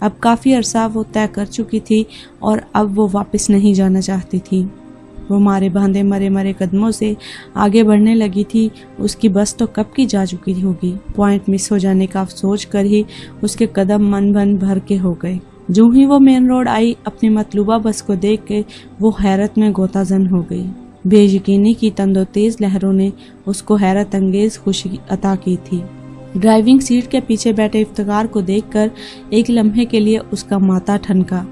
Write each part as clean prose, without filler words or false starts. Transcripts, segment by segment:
اب کافی عرصہ وہ طے کر چکی تھی اور اب وہ واپس نہیں جانا چاہتی تھی۔ وہ مارے باندھے مرے قدموں سے آگے بڑھنے لگی تھی۔ اس کی بس تو کب کی جا چکی ہوگی۔ پوائنٹ مس ہو جانے کا سوچ کر ہی اس کے قدم من بن بھر کے ہو گئے۔ جو ہی وہ مین روڈ آئی، اپنی مطلوبہ بس کو دیکھ کے وہ حیرت میں غوطہ زن ہو گئی۔ بے یقینی کی تند و تیز لہروں نے اس کو حیرت انگیز خوشی عطا کی تھی۔ ڈرائیونگ سیٹ کے پیچھے بیٹھے افتخار کو دیکھ کر ایک لمحے کے لیے اس کا ماتھا ٹھنکا۔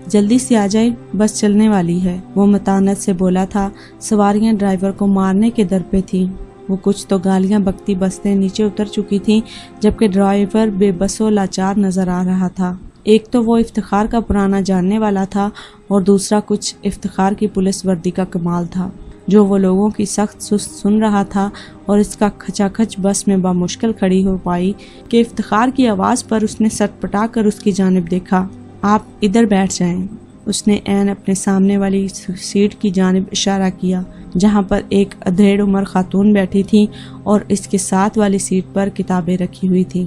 جلدی سے آ جائے، بس چلنے والی ہے، وہ متانت سے بولا تھا۔ سواریاں ڈرائیور کو مارنے کے در پہ تھیں۔ وہ کچھ تو گالیاں بکتی بسیں نیچے اتر چکی تھیں، جبکہ ڈرائیور بے بس و لاچار نظر آ رہا تھا۔ ایک تو وہ افتخار کا پرانا جاننے والا تھا اور دوسرا کچھ افتخار کی پولیس وردی کا کمال تھا، جو وہ لوگوں کی سخت سست سن رہا تھا اور اس کا کھچا کھچ بس میں بامشکل کھڑی ہو پائی کہ افتخار کی آواز پر اس نے سٹ پٹا کر اس کی جانب دیکھا۔ آپ ادھر بیٹھ جائیں۔ اس نے عین اپنے سامنے والی سیٹ کی جانب اشارہ کیا، جہاں پر ایک ادھیڑ عمر خاتون بیٹھی تھی اور اس کے ساتھ والی سیٹ پر کتابیں رکھی ہوئی تھی۔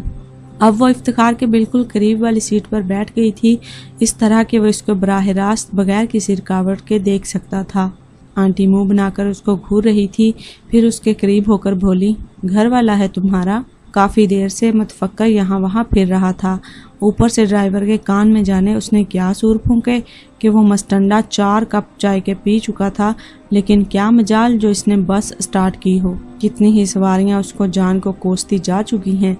اب وہ افتخار کے بالکل قریب والی سیٹ پر بیٹھ گئی تھی، اس طرح کہ وہ اس کو براہ راست بغیر کسی رکاوٹ کے دیکھ سکتا تھا۔ آنٹی منہ بنا کر اس کو گھور رہی تھی، پھر اس کے قریب ہو کر بولی، گھر والا ہے تمہارا؟ کافی دیر سے متفکر یہاں وہاں پھر رہا تھا۔ اوپر سے ڈرائیور کے کان میں جانے اس نے کیا سور پھونکے کہ وہ مستنڈا 4 کپ چائے کے پی چکا تھا، لیکن کیا مجال جو اس نے بس اسٹارٹ کی ہو۔ کتنی ہی سواریاں اس کو جان کو کوستی جا چکی ہیں۔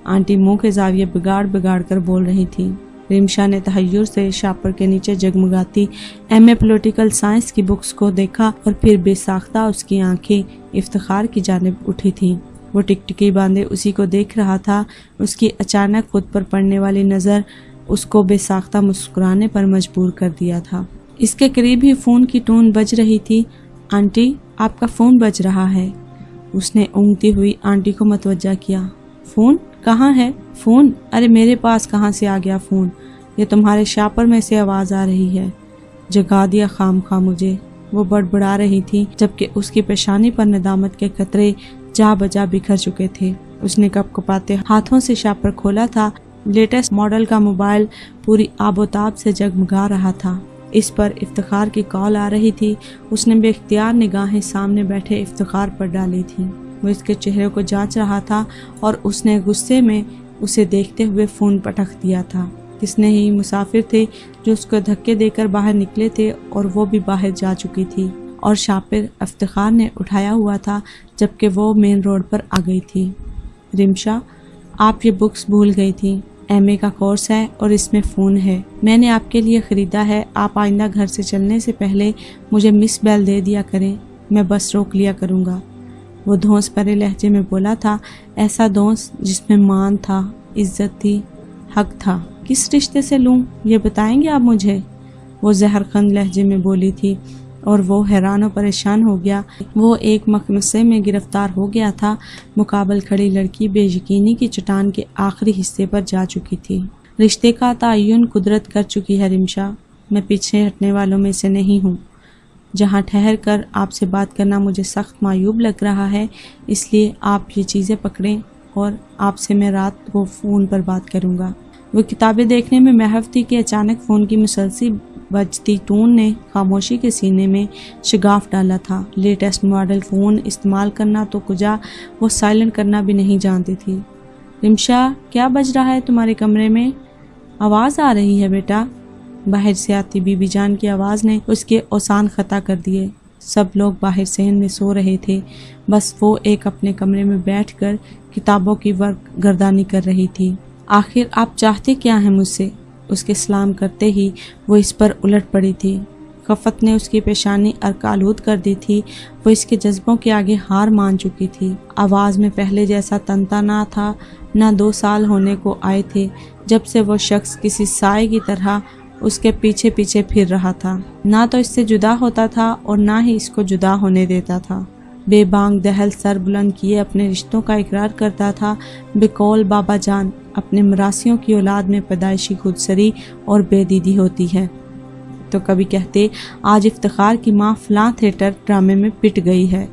آنٹی منہ کے زاویے بگاڑ کر بول رہی تھی۔ رمشا نے تحیر سے شاپر کے نیچے جگمگاتی ایم اے پولیٹیکل سائنس کی بکس کو دیکھا اور پھر بے ساختہ اس کی آنکھیں افتخار کی جانب اٹھی تھیں۔ وہ ٹکٹکی باندھے اسی کو دیکھ رہا تھا۔ اس کی اچانک خود پر پڑنے والی نظر اس کو بے ساختہ مسکرانے پر مجبور کر دیا تھا۔ اس کے قریب ہی فون کی ٹون بج رہی تھی۔ آنٹی، آپ کا فون بج رہا ہے۔ اس نے اونگتی ہوئی آنٹی کو متوجہ کیا۔ فون کہاں ہے؟ فون؟ ارے میرے پاس کہاں سے آ گیا فون؟ یہ تمہارے شاپر میں سے آواز آ رہی ہے۔ جگا دیا خام خواہ مجھے، وہ بڑبڑا رہی تھی، جبکہ اس کی پیشانی پر ندامت کے قطرے جا بجا بکھر چکے تھے۔ اس نے کپ کپاتے ہاتھوں سے شاپر کھولا تھا۔ لیٹسٹ ماڈل کا موبائل پوری آب و تاب سے جگمگا رہا تھا۔ اس پر افتخار کی کال آ رہی تھی۔ اس نے بے اختیار نگاہیں سامنے بیٹھے افتخار پر ڈالی تھی۔ وہ اس کے چہرے کو جانچ رہا تھا اور اس نے غصے میں اسے دیکھتے ہوئے فون پٹخ دیا تھا۔ کتنے ہی مسافر تھے جو اس کو دھکے دے کر باہر نکلے تھے اور وہ بھی باہر جا چکی تھی، اور شاپر افتخار نے اٹھایا ہوا تھا جبکہ وہ مین روڈ پر آ گئی تھی۔ رمشا، آپ یہ بکس بھول گئی تھی۔ ایم اے کا کورس ہے اور اس میں فون ہے، میں نے آپ کے لیے خریدا ہے۔ آپ آئندہ گھر سے چلنے سے پہلے مجھے مس بیل دے دیا کریں، میں بس روک لیا کروں گا۔ وہ دھونس بھرے لہجے میں بولا تھا، ایسا دھونس جس میں مان تھا، عزت تھی، حق تھا۔ کس رشتے سے لوں یہ بتائیں گے آپ مجھے؟ وہ زہر خند لہجے میں بولی تھی اور وہ حیران و پریشان ہو گیا۔ وہ ایک مخمصے میں گرفتار ہو گیا تھا۔ مقابل کھڑی لڑکی بے یقینی کی چٹان کے آخری حصے پر جا چکی تھی۔ رشتے کا تعین قدرت کر چکی ہے رمشا، میں پیچھے ہٹنے والوں میں سے نہیں ہوں۔ جہاں ٹھہر کر آپ سے بات کرنا مجھے سخت معیوب لگ رہا ہے، اس لیے آپ یہ چیزیں پکڑیں اور آپ سے میں رات کو فون پر بات کروں گا۔ وہ کتابیں دیکھنے میں محو تھی کہ اچانک فون کی مسلسل بجتی ٹون نے خاموشی کے سینے میں شگاف ڈالا تھا۔ لیٹسٹ ماڈل فون استعمال کرنا تو کجا، وہ سائلنٹ کرنا بھی نہیں جانتی تھی۔ رمشا، کیا بج رہا ہے تمہارے کمرے میں؟ آواز آ رہی ہے بیٹا۔ باہر سے آتی بی بی جان کی آواز نے اس کے اوسان خطا کر دیے۔ سب لوگ باہر صحن میں سو رہے تھے، بس وہ ایک اپنے کمرے میں بیٹھ کر کتابوں کی ورق گردانی کر رہی تھی۔ آخر آپ چاہتے کیا ہیں مجھ سے؟ اس کے سلام کرتے ہی وہ اس پر الٹ پڑی تھی۔ خفت نے اس کی پیشانی عرق آلود کر دی تھی۔ وہ اس کے جذبوں کے آگے ہار مان چکی تھی۔ آواز میں پہلے جیسا تنتا نہ تھا، نہ 2 سال ہونے کو آئے تھے جب سے وہ شخص کسی سائے کی طرح اس کے پیچھے پیچھے پھر رہا تھا۔ نہ تو اس سے جدا ہوتا تھا اور نہ ہی اس کو جدا ہونے دیتا تھا۔ بے بانگ دہل سر بلند کیے اپنے رشتوں کا اقرار کرتا تھا۔ بقول بابا جان، اپنے مراسیوں کی اولاد میں پیدائشی خودسری اور بے دیدی ہوتی ہے۔ تو کبھی کہتے آج افتخار کی ماں فلاں تھیٹر ڈرامے میں پٹ گئی ہے۔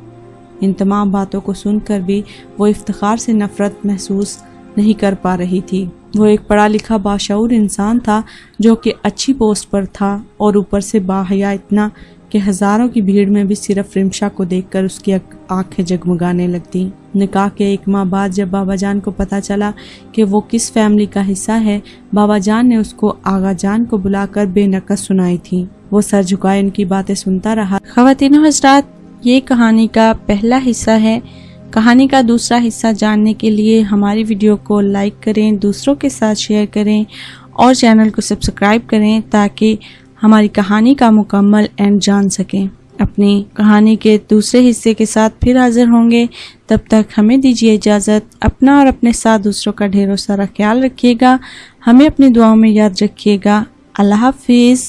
ان تمام باتوں کو سن کر بھی وہ افتخار سے نفرت محسوس نہیں کر پا رہی تھی۔ وہ ایک پڑھا لکھا باشعور انسان تھا جو کہ اچھی پوسٹ پر تھا اور اوپر سے باحیا اتنا کہ ہزاروں کی بھیڑ میں بھی صرف رمشا کو دیکھ کر اس کی آنکھیں جگمگانے لگتی۔ نکاح کے 1 ماہ بعد جب بابا جان کو پتہ چلا کہ وہ کس فیملی کا حصہ ہے، بابا جان نے اس کو آغا جان کو بلا کر بے نقص سنائی تھی۔ وہ سر جھکائے ان کی باتیں سنتا رہا۔ خواتین و حضرات، یہ کہانی کا پہلا حصہ ہے۔ کہانی کا دوسرا حصہ جاننے کے لیے ہماری ویڈیو کو لائک کریں، دوسروں کے ساتھ شیئر کریں اور چینل کو سبسکرائب کریں تاکہ ہماری کہانی کا مکمل اینڈ جان سکیں۔ اپنی کہانی کے دوسرے حصے کے ساتھ پھر حاضر ہوں گے، تب تک ہمیں دیجیے اجازت۔ اپنا اور اپنے ساتھ دوسروں کا ڈھیروں سارا خیال رکھیے گا، ہمیں اپنی دعاؤں میں یاد رکھیے گا۔ اللہ حافظ۔